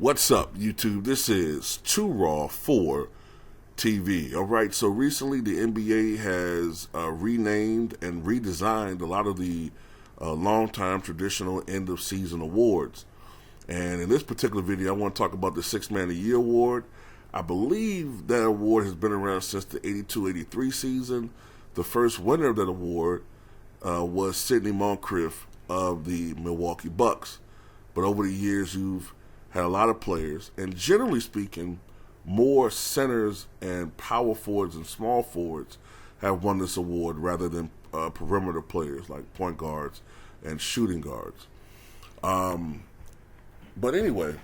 What's up, YouTube? This is Too Raw for TV. All right, so recently the NBA has renamed and redesigned a lot of the long-time traditional end-of-season awards. And in this particular video, I want to talk about the Sixth Man of the Year award. I believe that award has been around since the 82-83 season. The first winner of that award was Sidney Moncrief of the Milwaukee Bucks. But over the years, you've had a lot of players, and generally speaking, more centers and power forwards and small forwards have won this award rather than perimeter players like point guards and shooting guards. But anyway,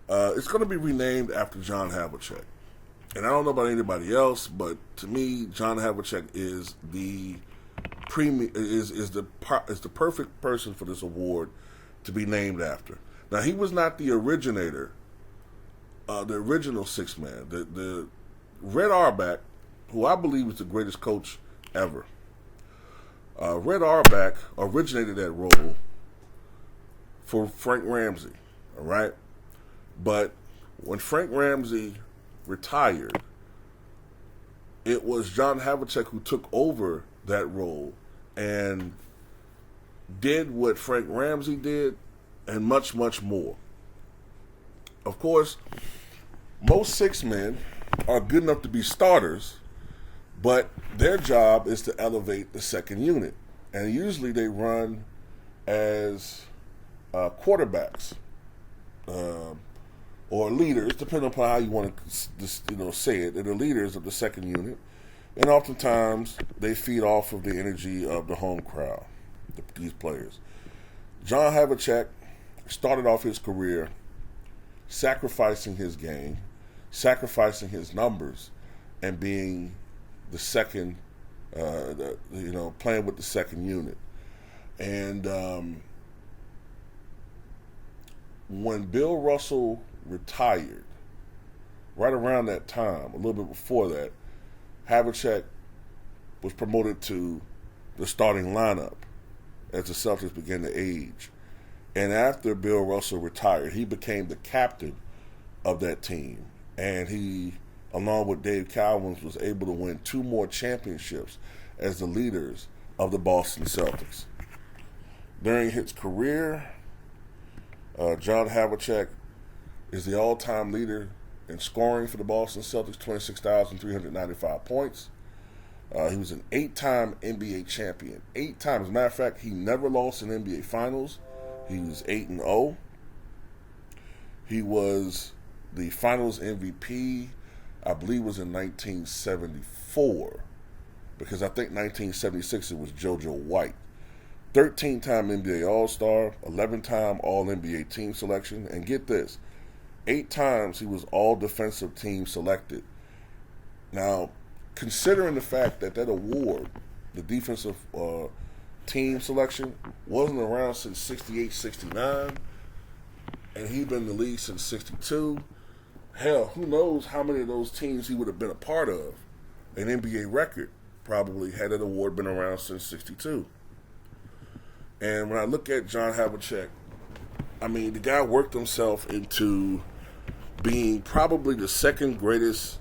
it's going to be renamed after John Havlicek. And I don't know about anybody else, but to me, John Havlicek is the the perfect person for this award to be named after. Now, he was not the originator, the original sixth man. The Red Auerbach, who I believe is the greatest coach ever. Red Auerbach originated that role for Frank Ramsey, all right? But when Frank Ramsey retired, it was John Havlicek who took over that role and did what Frank Ramsey did and much, much more. Of course, most six men are good enough to be starters, but their job is to elevate the second unit. And usually they run as quarterbacks or leaders, depending upon how you want to say it. They're the leaders of the second unit. And oftentimes they feed off of the energy of the home crowd, these players. John Havlicek started off his career sacrificing his game, sacrificing his numbers, and being the second, playing with the second unit. And when Bill Russell retired, right around that time, a little bit before that, Havlicek was promoted to the starting lineup as the Celtics began to age. And after Bill Russell retired, he became the captain of that team. And he, along with Dave Cowens, was able to win 2 more championships as the leaders of the Boston Celtics. During his career, John Havlicek is the all-time leader in scoring for the Boston Celtics, 26,395 points. He was an 8-time NBA champion. 8 times. As a matter of fact, he never lost in NBA Finals. He was 8-0. He was the Finals MVP, I believe, was in 1974, because I think 1976 it was JoJo White. 13-time NBA All-Star, 11-time All-NBA team selection, and get this, 8 times he was All-Defensive Team selected. Now, considering the fact that award, the defensive team selection, wasn't around since 68, 69, and he'd been in the league since 62. Hell, who knows how many of those teams he would have been a part of. An NBA record probably had that award been around since 62. And when I look at John Havlicek, I mean, the guy worked himself into being probably the second greatest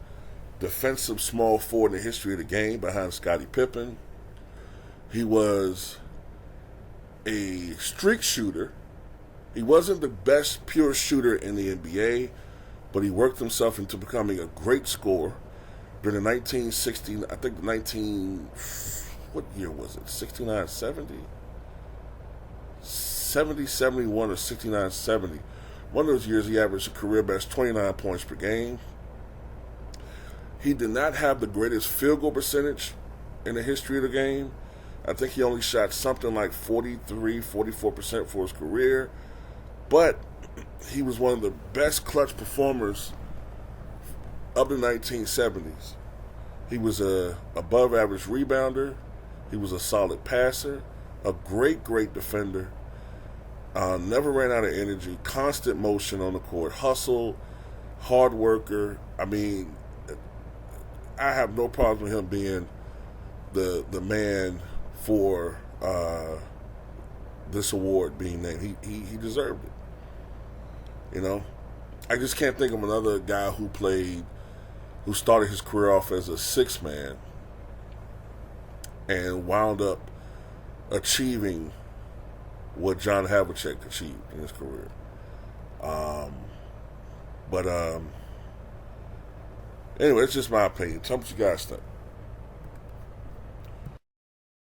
defensive small forward in the history of the game behind Scottie Pippen. He was a streak shooter. He wasn't the best pure shooter in the NBA, but he worked himself into becoming a great scorer. During the 1960, I think what year was it? 69, 70? 70, 71, or 69, 70. One of those years he averaged a career best 29 points per game. He did not have the greatest field goal percentage in the history of the game. I think he only shot something like 43, 44% for his career. But he was one of the best clutch performers of the 1970s. He was a above average rebounder. He was a solid passer, a great defender. Never ran out of energy, constant motion on the court, hustle, hard worker. I mean, I have no problem with him being the man for this award being named. He deserved it. You know, I just can't think of another guy who started his career off as a six man and wound up achieving what John Havlicek achieved in his career. But anyway, it's just my opinion. Tell me what you guys think.